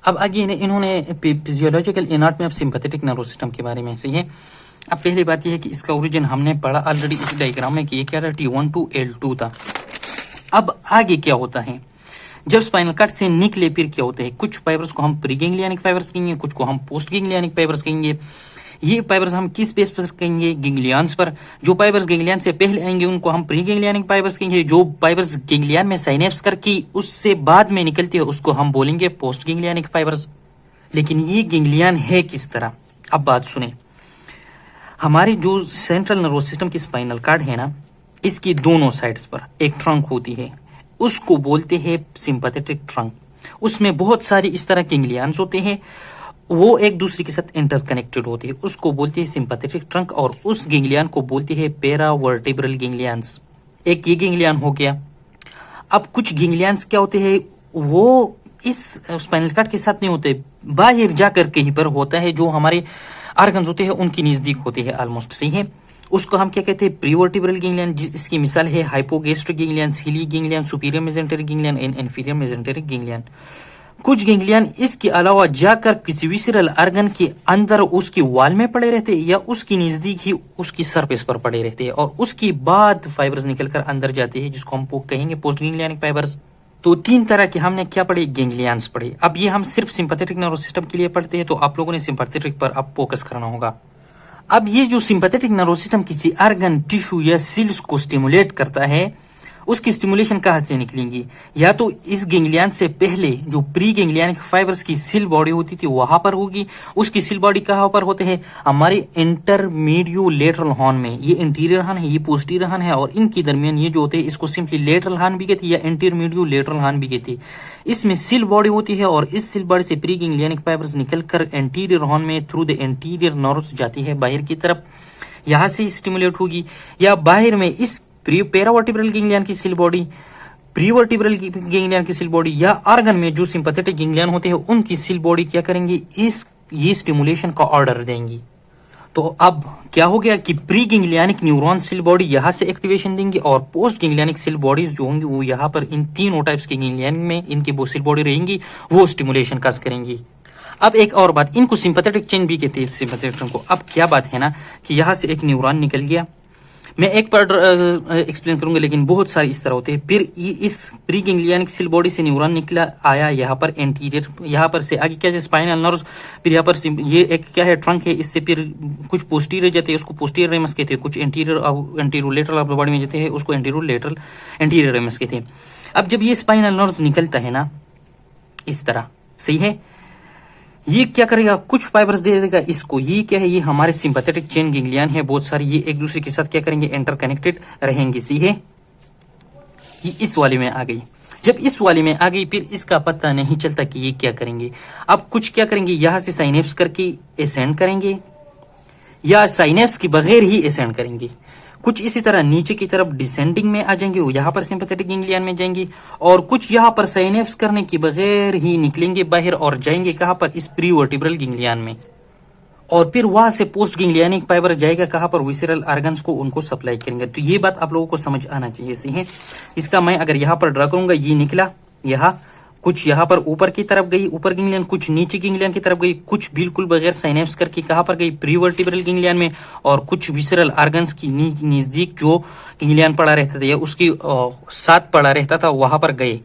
अब आगे इन्होंने physiological anatomy of sympathetic nervous system के बारे में, सही है। अब पहली बात यह है कि इसका ओरिजिन हमने पढ़ा ऑलरेडी इस डायग्राम में कि ये क्या था, T1 to L2 था। अब आगे क्या होता है, जब स्पाइनल कॉर्ड से निकले फिर क्या होता है, कुछ फाइबर्स को हम प्री गैंग्लियनिक फाइबर्स कहेंगे, कुछ को हम पोस्ट गैंग्लियनिक फाइबर्स कहेंगे। ये फाइबर्स हम किस बेस पर कहेंगे, गैंग्लियंस पर। जो फाइबर्स गैंग्लियन से पहले आएंगे उनको हम प्री गैंग्लियनिक फाइबर्स कहेंगे। जो फाइबर्स गैंग्लियन में साइनेप्स करके उससे बाद में निकलती है उसको हम बोलेंगे पोस्ट गैंग्लियनिक फाइबर्स। लेकिन ये गैंग्लियन है किस तरह, अब बात सुने। हमारी जो सेंट्रल नर्वस सिस्टम की स्पाइनल कॉर्ड है ना, इसकी दोनों साइड्स पर एक ट्रंक होती है, उसको बोलते हैं सिंपैथेटिक ट्रंक। उसमें बहुत सारे इस तरह के गैंग्लियंस होते हैं, वो एक दूसरे के साथ इंटरकनेक्टेड होते हैं, उसको बोलते हैं सिंपैथेटिक ट्रंक। और उस गैंग्लियन को बोलते हैं पैरावर्टिब्रल गैंग्लियंस। एक ये गैंग्लियन हो गया। अब कुछ गैंग्लियंस क्या होते हैं, वो इस स्पाइनल कॉर्ड के साथ नहीं होते, बाहर जाकर कहीं पर होता है, जो हमारे ऑर्गन्स होते हैं उनकी नजदीक होते हैं ऑलमोस्ट, सही है। उसको हम क्या कहते हैं, प्रीवर्टिब्रल गैंग्लियन। जिसकी मिसाल है हाइपोगैस्ट्रिक गैंग्लियन, सीली ganglion, superior mesenteric ganglion and inferior mesenteric ganglion. कुछ गैंग्लियन इसके अलावा जाकर किसी विसरल ऑर्गन के अंदर उसकी वॉल में पड़े रहते हैं या उसकी नजदीक ही उसकी सरफेस पर पड़े रहते हैं, और उसके बाद फाइबर्स निकलकर अंदर जाते हैं, जिसको हम कहेंगे पोस्ट गैंग्लियनिक फाइबर्स। तो तीन तरह के हमने क्या पढ़े, गैंग्लियंस पढ़े। अब ये हम सिर्फ सिंपैथेटिक नर्वस सिस्टम के लिए पढ़ते हैं, तो आप लोगों ने सिंपैथेटिक पर अब फोकस करना होगा। अब ये जो सिंपैथेटिक नर्वस सिस्टम किसी ऑर्गन, टिश्यू या सेल्स को स्टिमुलेट करता है, उसकी स्टिमुलेशन कहाँ से निकलेंगी, या तो इस गैंग्लियन से पहले जो प्री गैंग्लियनिक फाइबर्स की सेल बॉडी होती थी वहां पर होगी। उसकी सेल बॉडी कहाँ पर होते हैं, हमारे इंटरमीडियो-लेटरल हॉर्न में। ये इंटीरियर हॉर्न है, ये पोस्टीरियर हॉर्न है, और इनके दरमियान ये जो होते हैं इसको सिंपली लेटरल हॉर्न भी कहते हैं या इंटरमीडियो-लेटरल हॉर्न भी कहते हैं। इसमें सेल बॉडी होती है और इस सेल बॉडी से प्री गैंग्लियनिक फाइबर्स निकलकर इंटीरियर हॉर्न में थ्रू द इंटीरियर नर्व्स जाती है बाहर की तरफ, यहाँ से स्टिमुलेट होगी। या बाहर में इस पैरावर्टिब्रल गैंग्लियन की सेल बॉडी, प्रीवर्टिब्रल गैंग्लियन की सेल बॉडी, या ऑर्गन में जो सिंपैथेटिक गैंग्लियन होते हैं उनकी सेल बॉडी क्या करेंगी, ये स्टिमुलेशन का ऑर्डर देंगी। तो अब क्या हो गया कि pre ganglionic neuron cell body यहाँ से एक्टिवेशन देंगी, और पोस्ट गैंग्लियनिक सेल बॉडीज जो होंगी वो यहाँ पर इन तीनों टाइप्स के गैंग्लियन में इनकी वो सेल बॉडी रहेंगी, वो स्टिमुलेशन काज करेंगी। अब एक और बात, इनको सिंपैथेटिक चेन भी कहते हैं, सिंपैथेटिक को। अब क्या बात है ना कि यहाँ से एक न्यूरॉन निकल गया, मैं एक पर एक्सप्लेन करूंगा, लेकिन बहुत सारे इस तरह होते हैं। फिर इस प्री गैंग्लियनिक सेल बॉडी से न्यूरॉन निकला आया यहाँ पर एंटीरियर, यहाँ पर से आगे क्या है स्पाइनल नर्व्स, फिर यहाँ पर ये एक क्या है ट्रंक है, इससे फिर कुछ पोस्टीरियर जाते हैं, उसको पोस्टीरियर रेमस कहते हैं, कुछ anterior lateral of the body में जाते हैं, उसको एंटीरियर रेमस कहते हैं। अब जब ये स्पाइनल नर्व्स निकलता है ना इस तरह, सही है, ये क्या करेगा, कुछ फाइबर्स दे देगा इसको। ये क्या है, ये हमारे सिंपैथेटिक चेन गैंग्लियन है बहुत सारी, ये एक दूसरे के साथ क्या करेंगे, इंटरकनेक्टेड रहेंगे, सही है। ये इस वाले में आ गई। जब इस वाले में आ गई फिर इसका पता नहीं चलता कि ये क्या करेंगे। अब कुछ क्या करेंगे, यहां से साइनेप्स करके एसेंड करेंगे, या साइनेप्स के बगैर ही एसेंड करेंगे। कुछ इसी तरह नीचे की तरफ डिसेंडिंग में आ जाएंगे, यहाँ पर सिंपैथेटिक गैंग्लियन में जाएंगे, और कुछ यहाँ पर साइनेप्स करने के बगैर ही निकलेंगे बाहर और जाएंगे कहाँ पर, इस प्रीवर्टिब्रल गैंग्लियन में। और फिर वहां से पोस्ट गैंग्लियनिक फाइबर जाएगा कहाँ पर, विसरल ऑर्गन्स को उनको सप्लाई करेंगे। तो ये बात आप लोगों को समझ आना चाहिए, सही है। इसका मैं अगर यहाँ पर ड्रा करूंगा, ये निकला यहाँ, कुछ यहाँ पर ऊपर की तरफ गई ऊपर गैंग्लियन, कुछ नीचे गैंग्लियन की तरफ गई, कुछ बिल्कुल बगैर साइनेप्स करके कहाँ पर गई, प्रीवर्टिब्रल गैंग्लियन में, और कुछ विसरल ऑर्गन्स की नजदीक जो गैंग्लियन पड़ा रहता था या उसकी साथ पड़ा रहता था वहां पर गए।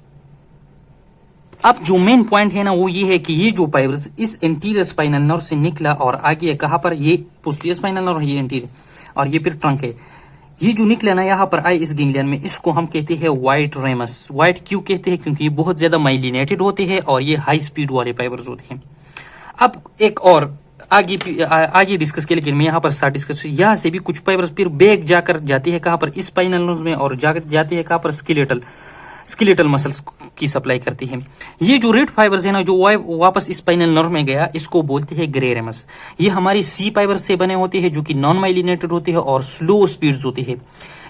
अब जो मेन पॉइंट है ना वो ये है कि ये जो फाइबर्स इस इंटीरियर स्पाइनल नर्व से निकला और आगे कहाँ पर, ये पोस्टीरियर स्पाइनल नर्व है, ये इंटीरियर, और ये फिर ट्रंक है। ये जो निकला ना यहाँ पर आए इस गैंग्लियन में, इसको हम कहते हैं व्हाइट रेमस। व्हाइट क्यों कहते हैं, क्योंकि ये बहुत ज्यादा माइलिनेटेड होते हैं और ये हाई स्पीड वाले फाइबर्स होते हैं। अब एक और आगे डिस्कस के, लेकिन मैं यहाँ पर साथ डिस्कस, यहाँ से भी कुछ फाइबर्स फिर बैक जाकर जाती है कहाँ पर, स्पाइनल नर्व में, और जाती है कहाँ पर, स्केलेटल मसल्स की सप्लाई करती है। ये जो रेड फाइबर्स है ना जो वापस स्पाइनल नर्व में गया, इसको बोलते हैं ग्रे रेमस। ये हमारी सी फाइबर्स से बने होते हैं जो कि नॉन माइलिनेटेड होते हैं और स्लो स्पीड्स होते हैं।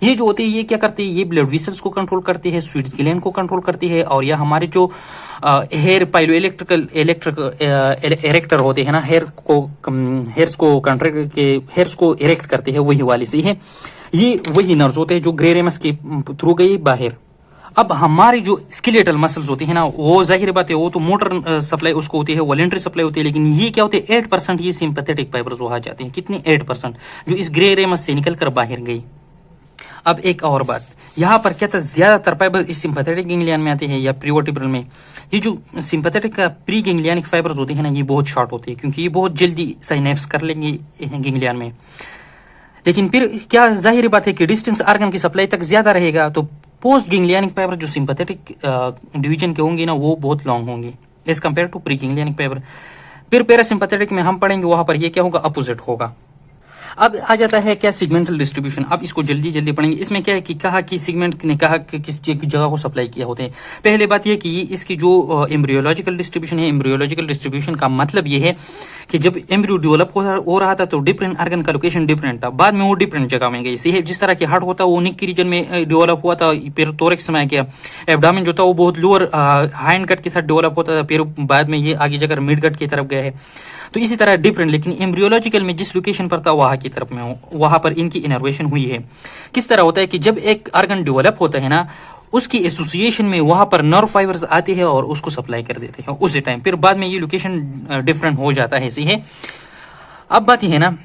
ये जो होते हैं ये क्या करते हैं, ये ब्लड वेसल्स को कंट्रोल करते हैं, स्वीट ग्लैंड को कंट्रोल करती है, और यह हमारे जो हेयर पाइलो इरेक्टर होते हैं ना, हेयर्स को इरेक्ट करते हैं, वही वाली से है। ये वही नर्व्स होते हैं जो ग्रे रेमस के थ्रू गई बाहर। अब हमारी जो स्केलेटल मसल्स होती है ना, वो जाहिर बात है वो तो मोटर सप्लाई उसको होती है, वॉलेंट्री सप्लाई होती है, लेकिन ये क्या होते हैं 8% ये सिंपैथेटिक फाइबर्स वहां जाते हैं। कितनी? 8%, जो इस ग्रे रेमस से निकल कर बाहर गई। अब एक और बात, यहाँ पर क्या था, ज्यादातर फाइबर इस सिंपैथेटिक गैंग्लियन में आते हैं या प्रीवर्टिब्रल में। ये जो सिंपैथेटिक का प्री गैंग्लियनिक फाइबर्स होते हैं ना, ये बहुत शॉर्ट होते हैं क्योंकि ये बहुत जल्दी साइनेप्स कर लेंगे गैंग्लियन में। लेकिन फिर क्या जाहिर बात है कि डिस्टेंस आर्गन की सप्लाई तक ज्यादा रहेगा, तो पोस्ट गैंग्लियनिक फाइबर जो सिंपैथेटिक डिवीजन के होंगे ना, वो बहुत लॉन्ग होंगे as compare to pre ganglionic fibre. फिर पैरासिम्पैथेटिक में हम पढ़ेंगे, वहां पर ये क्या होगा, अपोजिट होगा। अब आ जाता है क्या, सिगमेंटल डिस्ट्रीब्यूशन। अब इसको जल्दी जल्दी पढ़ेंगे। इसमें क्या है कि कहा कि सिगमेंट ने कहा कि किस जगह को सप्लाई किया होते हैं। पहले बात यह कि इसकी जो एम्ब्रियोलॉजिकल डिस्ट्रीब्यूशन है, एम्ब्रियोलॉजिकल डिस्ट्रीब्यूशन का मतलब ये है कि जब एम्ब्रियो डेवलप हो रहा था तो डिफरेंट आर्गन का लोकेशन डिफरेंट था, बाद में वो डिफरेंट जगह में गई। सही, जिस तरह की हार्ट होता है वो निक की रीजन में डेवलप हुआ था, फिर थोरैक्स में आ गया। एब्डामेन जो था वो बहुत लोअर हाइंड गट के साथ डेवलप होता था, फिर बाद में ये आगे जाकर मिड गट की तरफ गया है। तो इसी तरह डिफरेंट, लेकिन एम्ब्रियोलॉजिकल में जिस लोकेशन पर था वहां की तरफ में हो, वहां पर इनकी इनर्वेशन हुई है। किस तरह होता है कि जब एक आर्गन डेवलप होता है ना, उसकी एसोसिएशन में वहां पर नर्व फाइबर्स आते हैं और उसको सप्लाई कर देते हैं उसी टाइम, फिर बाद में ये लोकेशन डिफरेंट हो जाता है। ऐसी है। अब बात यह है ना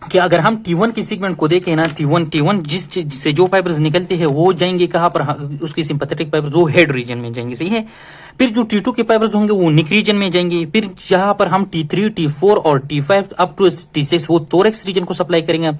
कि अगर हम T1 की सेगमेंट को देखें ना, T1 जिससे जो फाइबर्स निकलते हैं वो जाएंगे कहाँ पर, उसकी सिंपैथेटिक फाइबर्स वो हेड रीजन में जाएंगे। सही है। फिर जो T2 के फाइबर्स होंगे वो निक रीजन में जाएंगे। फिर जहां पर हम T3, T4 और T5 अप टू T6 वो थोरैक्स रीजन को सप्लाई करेंगे,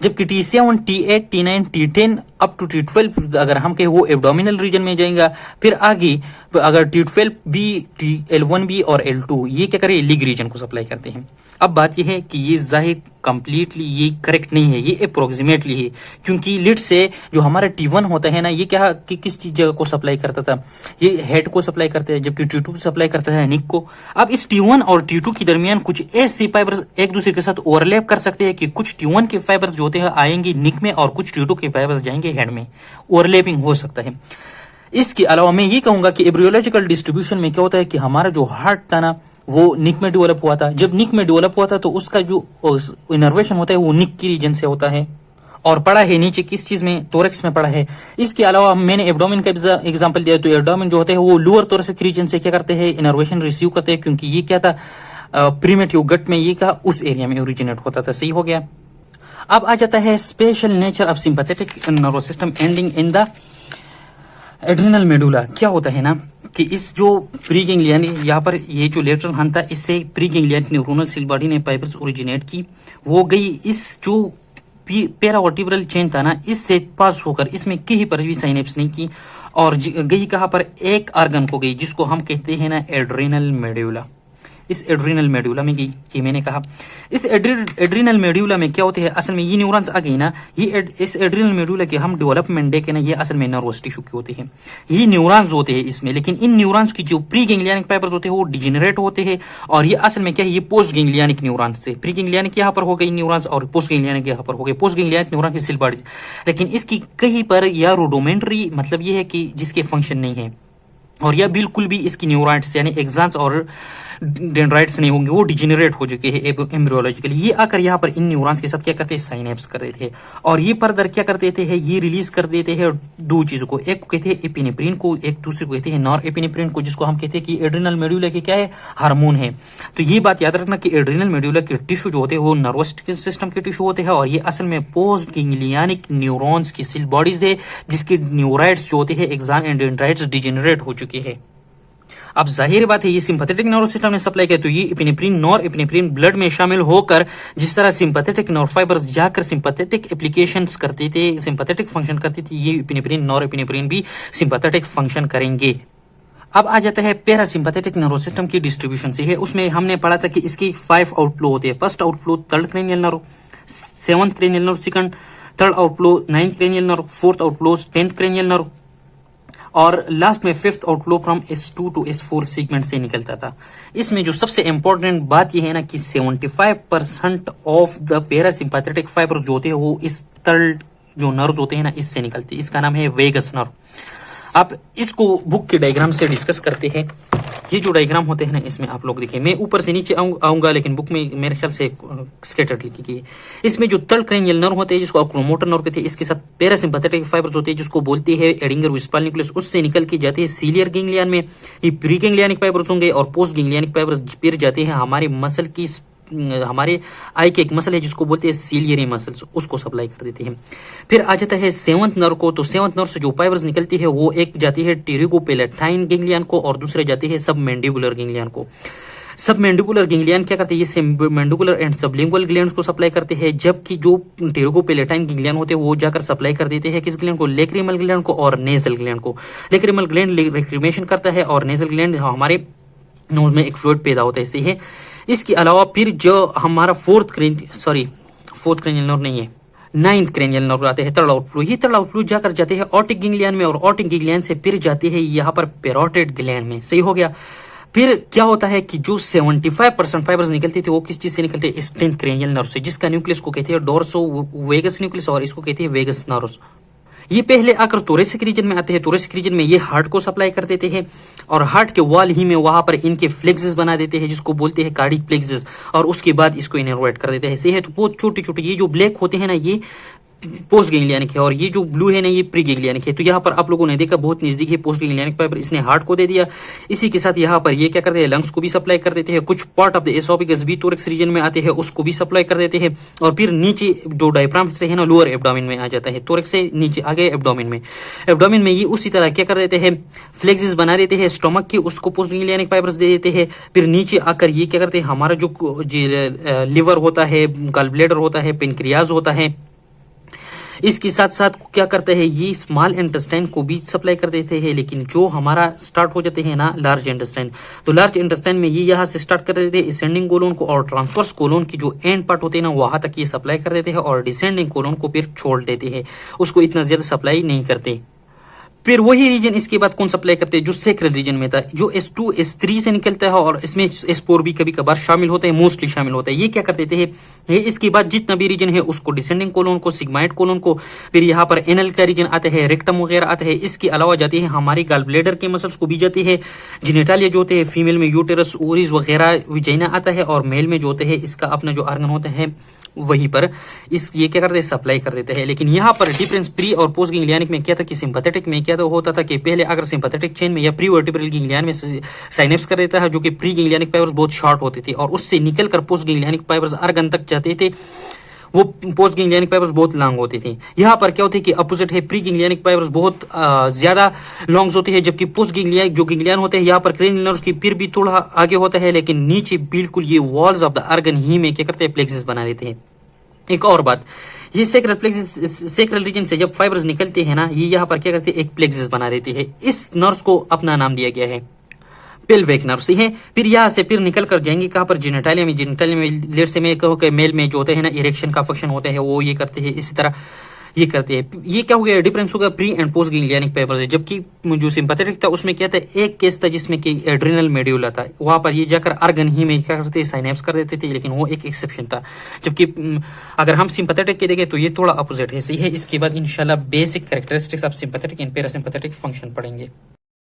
जबकि T7, T8, T9, T10 up to T12 अगर हम कहें वो एब्डोमिनल रीजन में जाएगा। फिर आगे अगर T12 भी, L1 भी और L2 ये क्या करे, लिग रीजन को सप्लाई करते हैं। अब बात यह है कि ये जाहिर कंप्लीटली ये करेक्ट नहीं है, ये अप्रोक्सीमेटली है, क्योंकि लिड से जो हमारा T1 होता है ना, ये क्या कि किस चीज जगह को सप्लाई करता था, ये हेड को सप्लाई करता है, जबकि T2 सप्लाई करता है निक को। अब इस T1 और T2 के दरमियान कुछ ऐसे फाइबर्स एक दूसरे के साथ ओवरलैप कर सकते हैं कि कुछ T1 के फाइबर्स जो होते हैं आएंगे निक में और कुछ T2 के फाइबर्स जाएंगे हेड में, ओवरलैपिंग हो सकता है। इसके अलावा मैं ये कहूंगा कि एब्रियोलॉजिकल डिस्ट्रीब्यूशन में क्या होता है कि हमारा जो हार्ट था ना वो निक में डेवलप हुआ था। जब निक में डेवलप हुआ था तो उसका जो इनर्वेशन होता है वो निक की रीजन से होता है और पड़ा है नीचे किस चीज में, थोरैक्स में पड़ा है। इसके अलावा मैंने एब्डोमेन का एग्जांपल दिया, तो एब्डोमेन जो होते हैं वो लोअर थोरैसिक रीजन से क्या करते हैं, इनर्वेशन रिसीव करते हैं, क्योंकि ये क्या था प्रीमेटिव गट में, ये क्या उस एरिया में ओरिजिनेट होता था। सही हो गया। अब आ जाता है special nature of sympathetic nervous system ending in the adrenal medulla. क्या होता है ना कि इस जो प्री गैंग्लियन, यहाँ पर ये जो लेटरल हंट था, इससे pre ganglion neuronal cell body ने फाइबर्स ओरिजिनेट की, वो गई इस जो पैरावर्टिब्रल चेन था ना, इससे पास होकर इसमें कहीं पर भी साइनेप्स नहीं की और गई कहाँ पर, एक आर्गन को गई जिसको हम कहते हैं ना एड्रिनल मेडुला। इस एड्रिनल मेडुला में गई, ये मैंने कहा। इस एड्रिनल मेडुला में क्या होते हैं, असल में ये न्यूरॉन्स आ गई ना, ये इस एड्रिनल मेडुला के हम डेवलपमेंट देखे ना, ये असल में नर्वस टिश्यू के होते हैं, ये न्यूरॉन्स होते हैं इसमें। लेकिन इन न्यूरॉन्स की जो प्री गैंग्लियनिक फाइबर्स होते हैं वो डिजेनरेट होते हैं और ये असल में क्या है, ये पोस्ट गैंग्लियनिक न्यूरॉन्स से, प्री गैंग्लियनिक यहाँ पर हो गई न्यूरॉन्स और पोस्ट गैंग्लियनिक यहाँ पर हो गए, पोस्ट गैंग्लियनिक न्यूरॉन की सेल बॉडीज। लेकिन इसकी कहीं पर या रूडिमेंट्री, मतलब ये है कि जिसके फंक्शन नहीं है, और यह बिल्कुल भी इसकी न्यूराइट्स यानी एक्सान्स और डेंड्राइट्स नहीं होंगे, वो डिजेनरेट हो चुके हैं एम्ब्रियोलॉजिकली। ये आकर यहाँ पर इन न्यूरॉन्स के साथ क्या करते हैं, साइनेप्स कर देते हैं और ये फर्दर क्या कर देते हैं, ये रिलीज कर देते हैं दो चीजों को, एक को कहते हैं एपिनेफ्रिन को, एक दूसरे को कहते हैं नॉर एपिनेफ्रिन को, जिसको हम कहते हैं कि एड्रिनल मेडुला के क्या है, हार्मोन है। तो ये बात याद रखना कि एड्रिनल मेडुला के टिश्यू जो होते हैं वो नर्वस सिस्टम के टिश्यू होते हैं और ये असल में पोस्ट गैंग्लियनिक न्यूरॉन्स की सेल बॉडीज है, जिसके न्यूराइट्स जो होते हैं एक्सान एंड डेंड्राइट्स डिजेनरेट हो चुके हैं। अब जाहिर बात है ये सिंपैथेटिक नर्वस सिस्टम ने सप्लाई किया, तो ये एपिनेफ्रिन, नॉर एपिनेफ्रिन ब्लड में शामिल होकर जिस तरह सिंपैथेटिक नर्व फाइबर्स जाकर सिंपैथेटिक एप्लीकेशंस करते थे, सिंपैथेटिक फंक्शन करते थे, ये एपिनेफ्रिन, नॉर एपिनेफ्रिन भी सिंपैथेटिक फंक्शन करेंगे। अब आ जाता है पैरासिम्पैथेटिक नर्वस सिस्टम की डिस्ट्रीब्यूशन से है। उसमें हमने पढ़ा था कि इसकी 5 आउटफ्लो होते हैं। First outflow third cranial nerve, 7th cranial nerve second, third outflow 9th cranial nerve, fourth outflow 10th cranial nerve और लास्ट में 5th outflow from S2 to S4 segment से निकलता था। इसमें जो सबसे इंपॉर्टेंट बात यह है ना कि 75% ऑफ द पैरासिम्पैथेटिक फाइबर्स जो होते हैं वो इस थर्ड जो नर्व होते हैं ना इससे निकलते हैं। इसका नाम है वेगस नर्व। आप इसको बुक के डायग्राम से डिस्कस करते हैं। ये जो डायग्राम होते हैं ना, इसमें आप लोग देखिए, मैं ऊपर से नीचे आऊंगा लेकिन बुक में मेरे ख्याल से स्कैटर्ड लिखी गई है। इसमें जो थर्ड क्रेनियल नर्व होते हैं जिसको ऑक्रोमोटर नर्व कहते हैं, इसके साथ पैरासिम्पैथेटिक फाइबर्स होते हैं जिसको बोलते हैं एडिंगर विस्पाल न्यूक्लियस, उससे निकल के जाते हैं सीलियर गैंग्लियन में, ये प्री गैंग्लियनिक फाइबर्स होंगे, और पोस्ट गैंग्लियनिक फाइबर्स फिर जाते हैं हमारे मसल की, हमारे आई के एक मसल है जिसको बोलते हैं सीलियरी मसल्स, उसको सप्लाई कर देते हैं। फिर आ जाता है सेवंथ नर्व को, तो सेवंथ नर्व से जो फाइबर्स निकलती है वो एक जाती है टेरिगोपेलेटाइन गैंग्लियन को और दूसरे जाती है सबमैंडिबुलर गैंग्लियन को। सबमैंडिबुलर गैंग्लियन क्या करते हैं, ये सबमैंडिबुलर एंड सबलिंगुअल ग्लैंड्स को सप्लाई करते हैं, जबकि जो टेरिगोपेलेटाइन गैंग्लियन होते हैं वो जाकर सप्लाई कर देते हैं किस ग्लैंड को, लेक्रिमल ग्लैंड को और नेजल ग्लैंड को। लेक्रिमल ग्लैंड लेक्रिमेशन करता है और नेजल ग्लैंड हमारे नोज में एक फ्लूइड पैदा होता है, इससे है। इसके अलावा फिर जो हमारा फोर्थ क्रेनियल नर्व नहीं है, नाइन्थ क्रेनियल नर्व आते हैं थर्ड आउटफ्लो। ये थर्ड आउटफ्लो जाकर जाते हैं ऑटिक गैंग्लियन में, और ऑटिक गैंग्लियन से फिर जाते हैं यहाँ पर पैरोटिड ग्लैंड में, सही हो गया। फिर क्या होता है कि जो 75% फाइबर्स निकलते थे वो किस चीज से निकलते हैं, स्टेंथ क्रेनियल नर्व से, जिसका न्यूक्लियस को कहते हैं डोर्सो वेगस न्यूक्लियस और इसको कहते हैं वेगस नर्व्स। ये पहले आकर थोरेसिक रीजन में आते हैं, थोरेसिक रीजन में ये हार्ट को सप्लाई कर देते हैं, और हार्ट के वॉल ही में वहां पर इनके फ्लेक्सेस बना देते हैं जिसको बोलते हैं कार्डिक फ्लेक्सेस, और उसके बाद इसको इनर्वेट कर देते हैं, सही है। तो बहुत छोटे छोटे ये जो ब्लैक होते हैं ना, ये पोस्ट गैंग्लियनिक है, और ये जो ब्लू है ना ये प्री गैंग्लियनिक है। तो यहाँ पर आप लोगों ने देखा बहुत नजदीक है पोस्ट गैंग्लियनिक फाइबर, इसने हार्ट को दे दिया। इसी के साथ यहाँ पर ये क्या करते हैं, लंग्स को भी सप्लाई कर देते हैं, कुछ पार्ट ऑफ द एसोफेगस भी थोरैक्स रीजन में आते हैं, उसको भी सप्लाई कर देते हैं, और फिर नीचे जो डायफ्राम से है ना लोअर एब्डोमेन में आ जाता है, थोरैक्स से नीचे आ गए एब्डोमेन में ये उसी तरह क्या कर देते हैं, फ्लेक्सेस बना देते हैं स्टोमक के, उसको पोस्ट गैंग्लियनिक फाइबर्स दे देते हैं। फिर नीचे आकर ये क्या करते हैं, हमारा जो लिवर होता है, गॉल ब्लैडर होता है, पेनक्रियाज होता है, इसके साथ साथ क्या करते हैं, ये स्मॉल इंटेस्टाइन को भी सप्लाई कर देते हैं। लेकिन जो हमारा स्टार्ट हो जाते हैं ना लार्ज इंटेस्टाइन, तो लार्ज इंटेस्टाइन में ये यहाँ से स्टार्ट कर देते हैं असेंडिंग कोलोन को, और ट्रांसवर्स कोलोन की जो एंड पार्ट होते हैं ना वहां तक ये सप्लाई कर देते हैं, और डिसेंडिंग कोलोन को फिर छोड़ देते हैं, उसको इतना ज्यादा सप्लाई नहीं करते। फिर वही रीजन इसके बाद कौन सप्लाई करते हैं, जो सेक्रल रीजन में था, जो S2 S3 से निकलता है, और इसमें S4 भी कभी कभार शामिल होता है, मोस्टली शामिल होता है। ये क्या कर देते हैं, ये इसके बाद जितना भी रीजन है उसको डिसेंडिंग कोलोन को, सिग्माइड कोलोन को, फिर यहाँ पर एनल का रीजन आता है, रेक्टम वगैरह आता है। इसके अलावा जाती है हमारी गॉल ब्लैडर के मसल्स को भी जाती है, जिनेटालिया जो होते हैं फीमेल में यूटेरस, ओरिस वगैरह, विजाइना आता है, और मेल में जो होते हैं इसका अपना जो ऑर्गन होता है वहीं पर इस ये क्या करते हैं, सप्लाई कर देते हैं। लेकिन यहाँ पर डिफरेंस प्री और पोस्ट गैंग्लियनिक में क्या था कि सिंपैथेटिक में क्या होता था कि पहले अगर सिंपैथेटिक चेन में या प्री वर्टिब्रल गैंग्लियन में साइनेप्स कर देता है, जो कि प्री गैंग्लियनिक फाइबर्स बहुत शॉर्ट होते थे, और उससे निकलकर पोस्ट गैंग्लियनिक फाइबर्स अर्गन तक जाते थे, वो पोस्ट गैंग्लियनिक फाइबर्स बहुत लॉन्ग होते थे। यहाँ पर क्या होते हैं कि अपोजिट है, प्री गैंग्लियनिक फाइबर्स बहुत ज्यादा लॉन्ग होते हैं, जबकि पोस्ट गैंग्लियनिक जो गैंग्लियन होते हैं यहाँ पर क्रेनियल नर्व्स की फिर भी थोड़ा आगे होता है, लेकिन नीचे बिल्कुल ये वॉल्स ऑफ द अर्गन ही में क्या करते हैं, प्लेक्सेस बना लेते हैं। एक और बात, ये सेक्रल प्लेक्सिस, सेक्रल रीजन से जब फाइबर्स निकलते हैं ना, ये यहाँ पर क्या करते हैं, एक प्लेक्सिस बना देती है। इस नर्व्स को अपना नाम दिया गया है पेल्विक नर्व्स है। फिर यहाँ से फिर निकल कर जाएंगे कहाँ पर, जेनिटालिया में। जेनिटालिया में लेट से मैं कहूँ कि मेल में जो होते हैं ना इरेक्शन का फंक्शन होता है, वो ये करते हैं, इसी तरह ये करते हैं। ये क्या हो गया, डिफरेंस होगा pre and post ganglionic fibres है। जबकि जो सिंपैथेटिक था उसमें क्या था, एक केस था जिसमें कि एड्रिनल मेड्यूला था, वहां पर ये जाकर अर्गन ही में क्या करते साइनेप्स कर देते थे, लेकिन वो एक एक्सेप्शन था। जबकि अगर हम सिंपैथेटिक के देखें तो ये थोड़ा अपोजिट है, सही है। इसके बाद इंशाल्लाह basic characteristics of sympathetic and parasympathetic function पढ़ेंगे।